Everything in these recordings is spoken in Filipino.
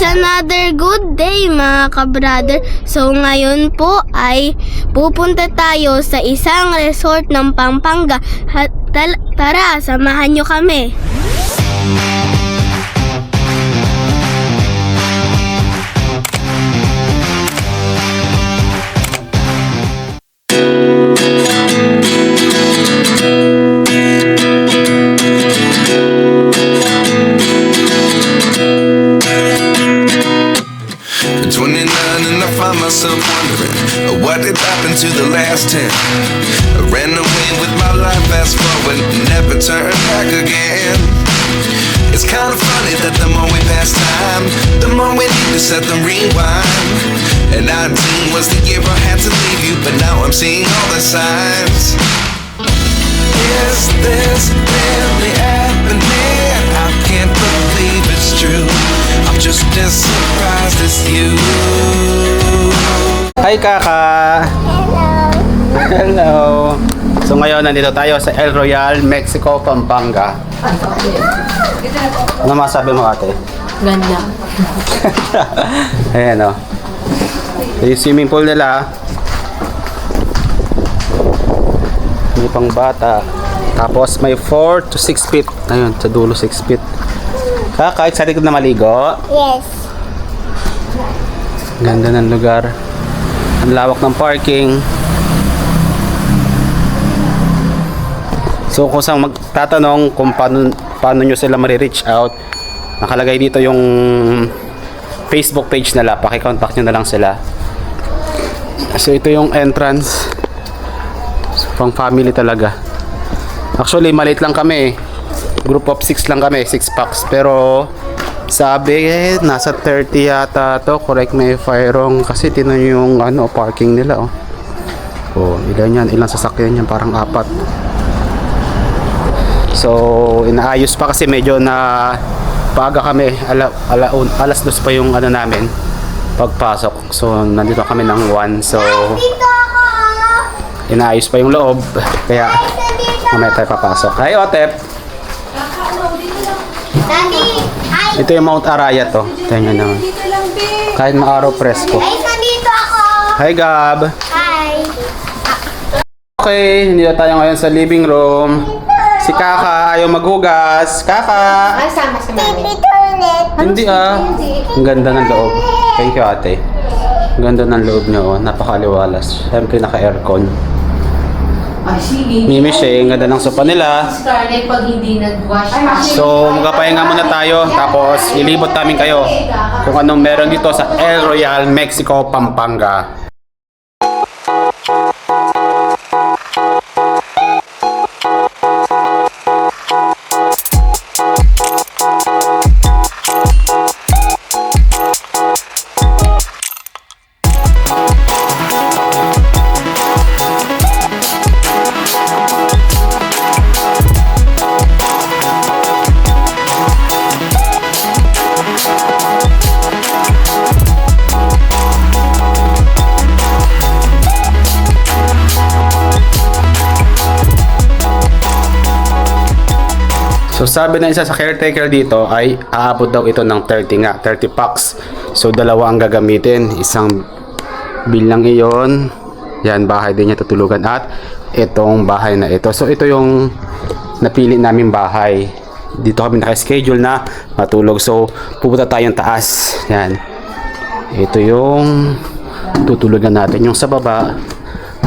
It's another good day mga ka-brother. So ngayon po ay pupunta tayo sa isang resort ng Pampanga. Tara, samahan nyo kami. Myself wondering what did happen to the last 10. I ran away with my life, fast forward, never turn back again. It's kind of funny that the more we pass time, the more we need to set the rewind. And 19 was the year I had to leave you, but now I'm seeing all the signs. Is this really happening? I can't believe it's true. I'm just as surprised as you. Hi Kaka! Hello! So ngayon nandito tayo sa El Royale, Mexico, Pampanga. Ano masabi mo ate? Ganda. Ayan o. Yung swimming pool nila. May pang bata. Tapos may 4 to 6 feet. Ayun, sa dulo 6 feet. Kaka, excited ka na maligo? Yes. Ganda ng lugar. Ang lawak ng parking. So kung saan magtatanong kung paano nyo sila marireach out, nakalagay dito yung Facebook page nila. Paki-contact nyo na lang sila. So ito yung entrance. So, pang family talaga. Actually maliit lang kami. Group of 6 lang kami, 6 packs. Pero sabi nasa 30 yata to. Correct me if I'm wrong. Kasi tinan yung parking nila oh. Oh, ilan yan? Ilang sasakyan yan? Parang 4. So inaayos pa kasi medyo na paaga kami. Alas 2 pa yung namin pagpasok. So nandito kami ng 1. So inaayos pa yung loob. Kaya mamaya tayo papasok. Hi Otep! Ito yung Mount Arayat to. Tingnan naman. Kahit maaraw presko. Guys, nandito ako. Hi Gab. Hi. Okay, hindi na tayo ngayon sa living room. Si Kaka ayaw maghugas. Kaka! Ay, sama sa mami. Hindi Ang ganda ng loob. Thank you ate. Ang ganda ng loob nyo. Napakaliwalas. Siyempre naka-aircon. Ay, sige. Mimi Shea, ang ganda ng sopa nila. Scarlett, pag hindi nag-wash. So, magpapahinga muna tayo. Tapos, ilibot namin kayo kung anong meron dito sa El Royale, Mexico, Pampanga. So sabi ng isa sa caretaker dito ay aabot daw ito ng 30 packs. So dalawa ang gagamitin, isang bilang iyon. Yan, bahay din niya tutulugan at itong bahay na ito. So ito yung napili namin bahay. Dito kami naka-schedule na matulog. So pupunta tayong taas. Yan. Ito yung tutulugan natin. Yung sa baba,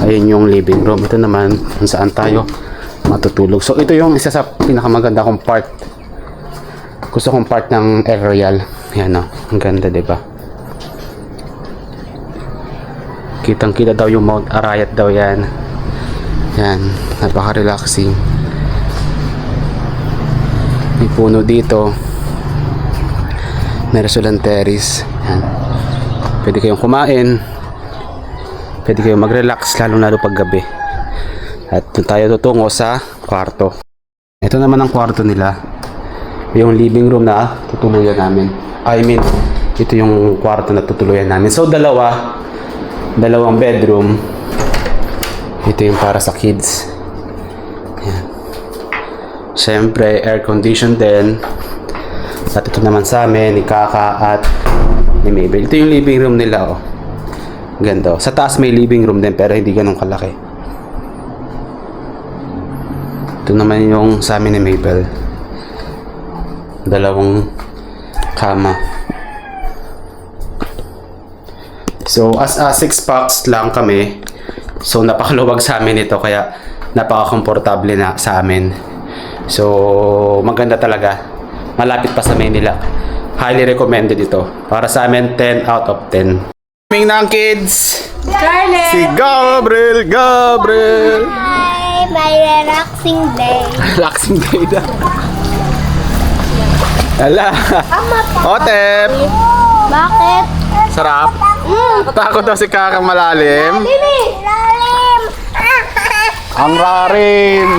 ayun yung living room. Ito naman kung saan tayo matutulog. So ito yung isa sa pinakamaganda kong part. Gusto kong part ng El Royale. Yan o, ang ganda diba? Kitang kita daw yung Mount Arayat daw yan. Yan, napaka-relaxing. May puno dito. Mersulan Terrace. Yan. Pwede kayong kumain. Pwede kayong mag-relax lalo pag gabi. At doon tayo tutungo sa kwarto. Ito naman ang kwarto nila. Yung living room na tutuluyan namin. Ito yung kwarto na tutuluyan namin. So dalawang bedroom. Ito yung para sa kids. Ayan. Siyempre air condition din. At ito naman sa amin, ni Kaka at ni Mabel. Ito yung living room nila, oh. Ganda, oh. Sa taas may living room din, pero hindi ganun kalaki. Ito naman yung sa amin ni Mabel. Dalawang kama. So, as 6 packs lang kami. So, napakaluwag sa amin ito, kaya napaka-komportable na sa amin. So, maganda talaga. Malapit pa sa Manila. Highly recommended ito. Para sa amin, 10 out of 10. Kaming na ang kids! Si Gabriel! Hi! My relaxing day. Relaxing day na. Hala! Otep! Bakit? Sarap! Takot daw si Kaka malalim. Lalim! Ang rarin!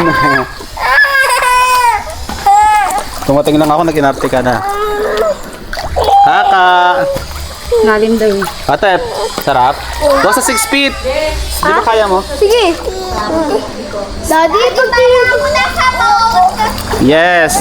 Tumating lang ako, nag-inarte ka na. Kaka! Lalim daw yun. Otep! Sarap? Doon sa 6 feet! Di ba kaya mo? Sige. Daddy, pagtingin mo na sa boat. Yes!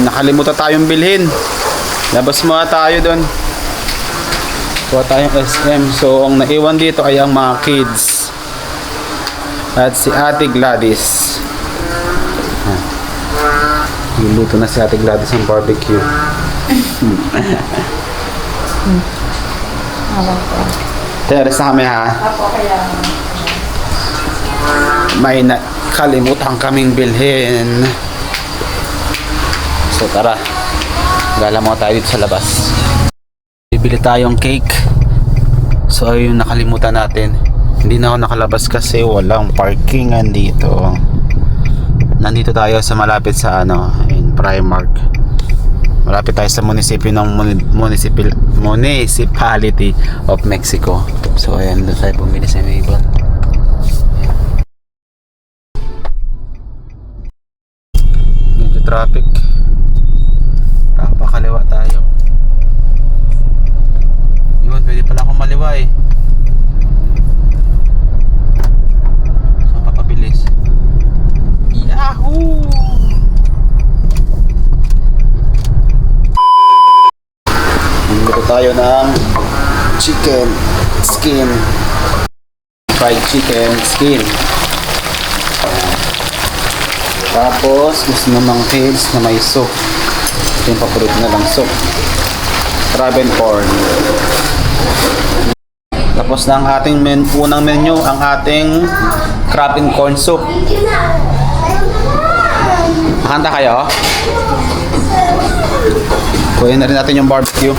Nakalimutan tayong bilhin. Labas muna tayo doon. Kuha tayong SM. So, ang naiwan dito ay ang mga kids. At si Ate Gladys. Niluto na si Ate Gladys ng barbecue. Teres na kami, ha? May nakalimutan kaming bilhin. So tara, gala mo tayo dito sa labas. Bibili tayong cake. So ayun, nakalimutan natin. Hindi na ako nakalabas kasi walang parkingan dito. Nandito tayo sa malapit sa in Primark. Malapit tayo sa munisipyo ng Municipality of Mexico. So ayan, doon tayo bumili sa Mabel. Medyo traffic. Pakaliwa tayo. Yun, pwede pala akong maliwa eh. So, papabilis. Yahoo! Nandito tayo ng chicken skin. Fried chicken skin. Tapos, gusto namang kids na may soup. Ito yung paborito na lang soup. Travencorn. Tapos na ang ating unang menu, ang ating crab and corn soup. Handa kayo? Kunin na rin natin yung barbecue.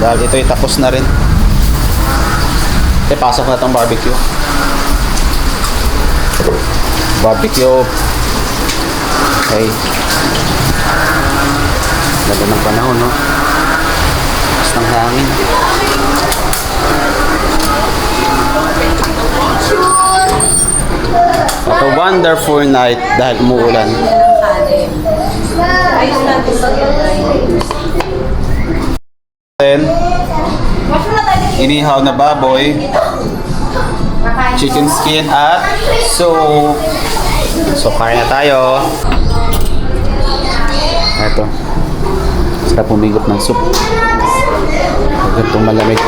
Dahil ito ay tapos na rin. Okay, pasok na itong barbecue. Barbecue. Okay. Ganda ng panahon, no? Tapos ng hangin. What a wonderful night dahil umuulan. Then, inihaw na baboy, chicken skin at soup. So, kain na tayo. Ito. Sarap pumigop ng soup. Huwag itong malamig.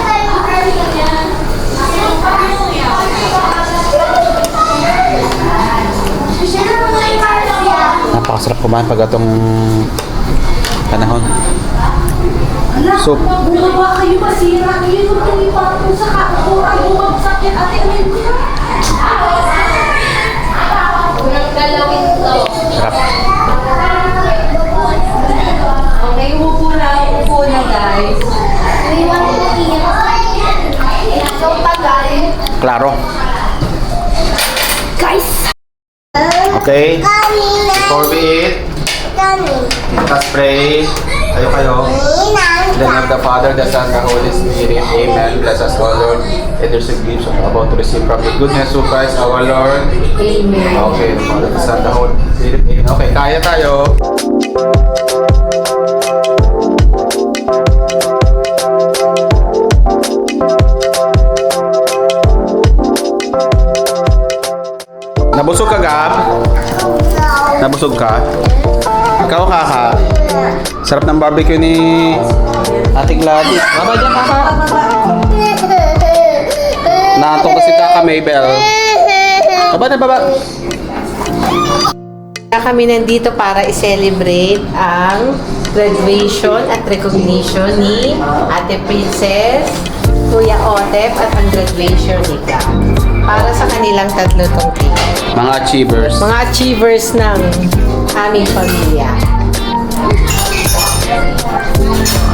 Napakasarap kumain pag itong panahon. Soup. Bumaba kayo masira. Yun yung tulipan ko sa kakuran. Bumagsak yan. Ate, ano yun? Unang galawin to. Sarap. Okay, upo na guys. Klaro. Guys! Okay. Before we eat, let's pray. Kayo. In the name of the Father, the Son, the Holy Spirit. Amen. Bless us, O Lord. And receive gifts of about to receive from the goodness of Christ our Lord. Amen. Okay. The Father, the Son, the Holy Spirit. Amen. Okay, kaya tayo. Nabusog ka, Gab? Nabusog ka? Ikaw, Kaka? Sarap ng barbecue ni Ate Gladys. Baba dyan, Kaka. Naantong kasi Kaka Maybell. Baba na, baba. Kami nandito para i-celebrate ang graduation at recognition ni Ate Princess, Kuya Otep at ang graduation ni Gab. Para sa kanilang tatlo tong team. Mga achievers. Mga achievers ng aming pamilya.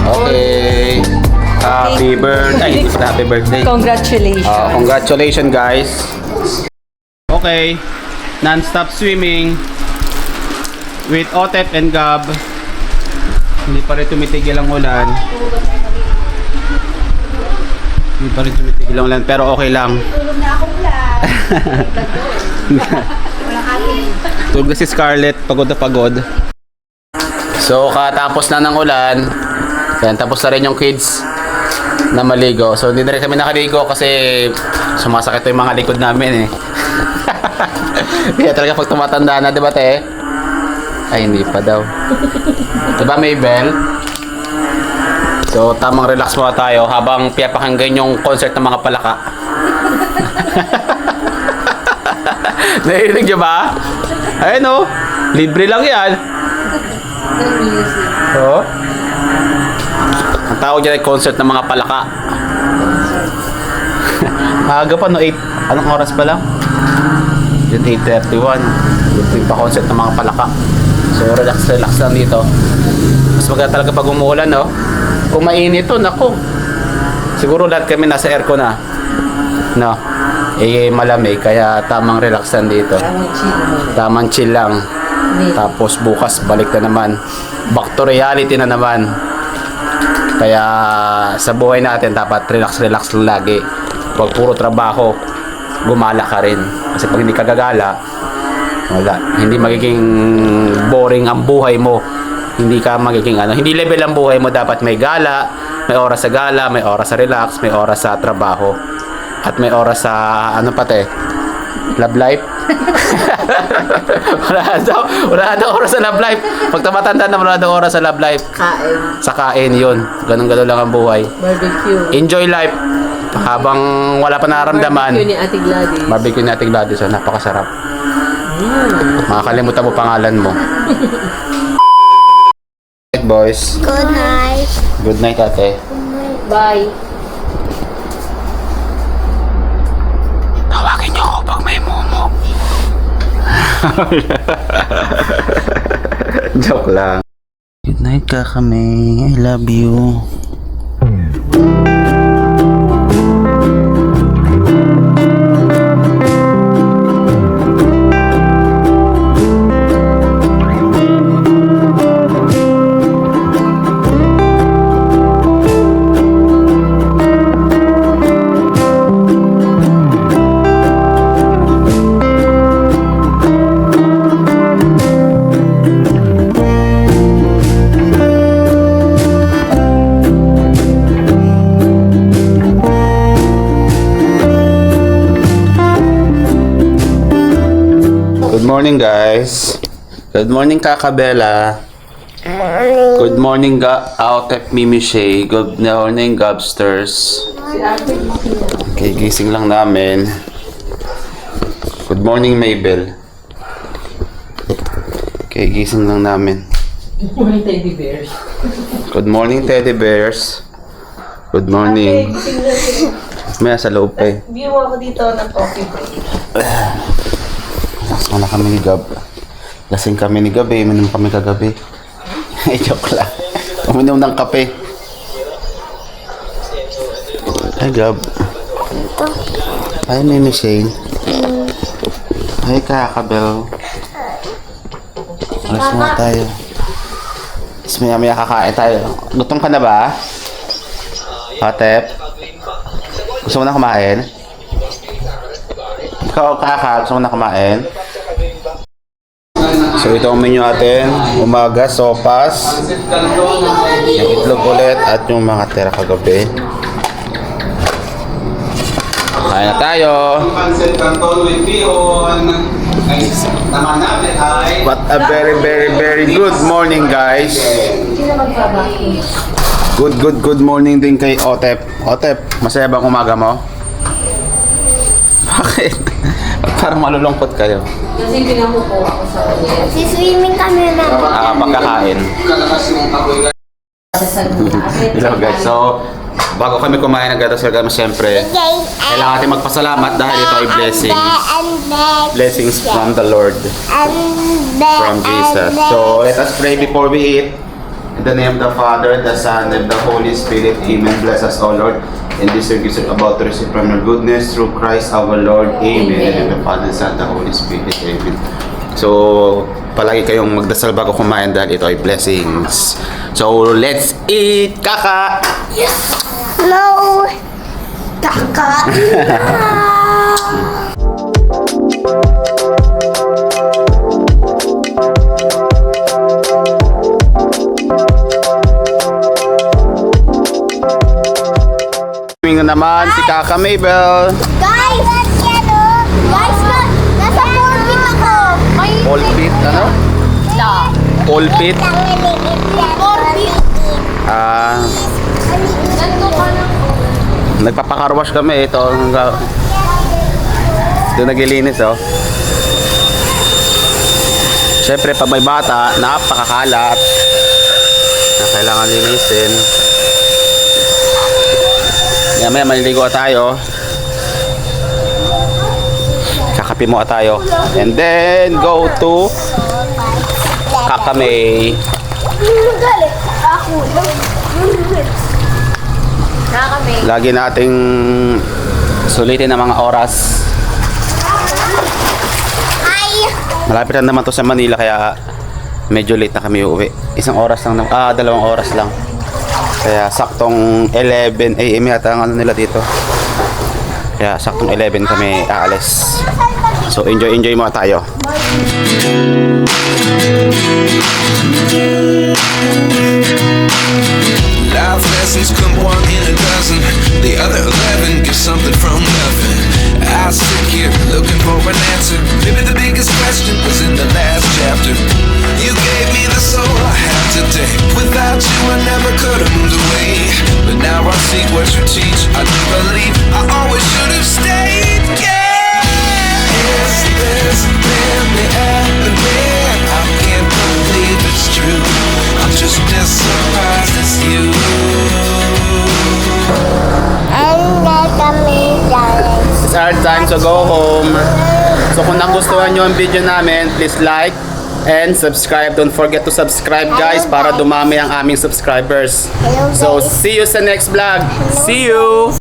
Okay. Happy birthday. Ay, happy birthday. Congratulations. Congratulations, guys. Okay. Non-stop swimming with Otep and Gab. Hindi pa rin tumitigil ang ulan. Hindi pa rin tumitigil ang ulan, pero okay lang. Tulog na akong vlog. Tulog si Scarlett, pagod na pagod. So, katapos na ng ulan, yan, tapos na rin yung kids na maligo. So, hindi na rin kami nakaligo kasi sumasakit yung mga likod namin eh. Kaya talaga pag tumatanda na, di ba te? Ay, hindi pa daw. Diba, Maybell? So, tamang relax muna tayo habang pinapakinggan yung concert ng mga palaka. Narinig nyo ba? Ayun o. Libre lang yan. Oo. Ang tawag dyan ay concert ng mga palaka. Maaga pa no, 8. Anong oras pa lang? Yun 8:31. Yung pa concert ng mga palaka. So relax lang dito. Mas maganda talaga pag umuulan, no? Kung mainit to, nako. Siguro lahat kami nasa aircon na. No? Eh malamig, kaya tamang relax lang dito. Tamang chill lang. Tapos bukas balik na naman. Back to reality na naman. Kaya sa buhay natin dapat relax lang lagi. Huwag puro trabaho, gumala ka rin. Kasi pag hindi ka gagala, wala. Hindi magiging boring ang buhay mo. Hindi ka magiging hindi level ang buhay mo. Dapat may gala, may oras sa gala, may oras sa relax, may oras sa trabaho. At may oras sa love life. wala daw oras sa love life. Pag tumatanda na, wala daw oras sa love life. Kain. Sa kain yun. Ganun lang ang buhay. Barbecue. Enjoy life. Habang wala pa nararamdaman. Barbecue ni Ate Gladys. Barbecue ni Ate Gladys. Napakasarap. Makakalimutan mo pangalan mo. Good night, boys. Good night. Good night, ate. Bye. Tawagin niyo ako pag may momo. Joke lang. Good night ka kami. I love you. morning, guys. Good morning, Kakabella. Good morning, Outep Mimi Shay. Good morning, Gobsters. Okay, gising lang namin. Good morning, Mabel. Okay, gising lang namin. Good morning, teddy bears. Good morning, teddy bears. Good morning. May sa loob pa eh. View ako dito ng coffee break. Lasing na kami ni Gab. Lasing kami ni Gab eh. Minom kami kagabi. Ay, joke lang. Uminom ng kape. Ay, Gab. Ay, Mimi Shane. Ay, Kakabel. Alas muna tayo. Tapos maya kakain tayo. Gutom ka na ba? Otep? Gusto mo na kumain? Ikaw, Kaka, gusto mo na kumain? So ito ang menu natin. Umaga, sopas. Yung itlog ulit at yung mga tira kagabi. Kain na tayo. What a very good morning, guys. Good morning din kay Otep. Otep, masaya bang umaga mo? Bakit? Parang malulungkot kayo. Kasi pinakupo ako sa kanya. Siswimming kami na. Pagkakain. Hello guys. So, bago kami kumain ng gatas kami, siyempre, kailangan natin magpasalamat dahil ito ay blessing. Blessings from the Lord. From Jesus. So, let us pray before we eat. In the name of the Father, the Son, and the Holy Spirit. Amen. Bless us, O Lord. In this service we're about to receive from your goodness through Christ our Lord. Amen. In the Father, the Son, the Holy Spirit. Amen. So, palagi kayong magdasal bago kumain dahil ito ay blessings. So, let's eat! Kaka! No. Kaka. Tingnan naman si Kaka Mabel. Guys! Guys, nasa pulpit ako. Pulpit, ano? Pulpit? Pulpit. Nagpapakarwash kami. Ito nagilinis, oh. Siyempre, pag may bata, napakakalat na kailangan linisin. Maya maliligo tayo. Kakape mo tayo. And then, go to Kakamay. Lagi nating sulitin ang mga oras. Malapit na naman to sa Manila kaya medyo late na kami uuwi. 1 oras lang, 2 oras lang. Kaya saktong 11 AM yata ang ano nila dito. Kaya saktong 11 kami aalis. So enjoy mo tayo. Life lessons come 1 in a dozen. The other 11 give something from nothing. I sit here looking for an answer. Maybe the biggest question was in the last chapter. You gave me the soul I have today. Without you I never could have moved away. But now I see what you teach. I do believe I always should have stayed. Yeah. Is this really happening? I can't believe it's true. I'm just as surprised as you. It's our time to go home. So kung nagustuhan nyo ang video namin, please like and subscribe. Don't forget to subscribe, guys, para dumami ang aming subscribers. So see you sa next vlog. See you!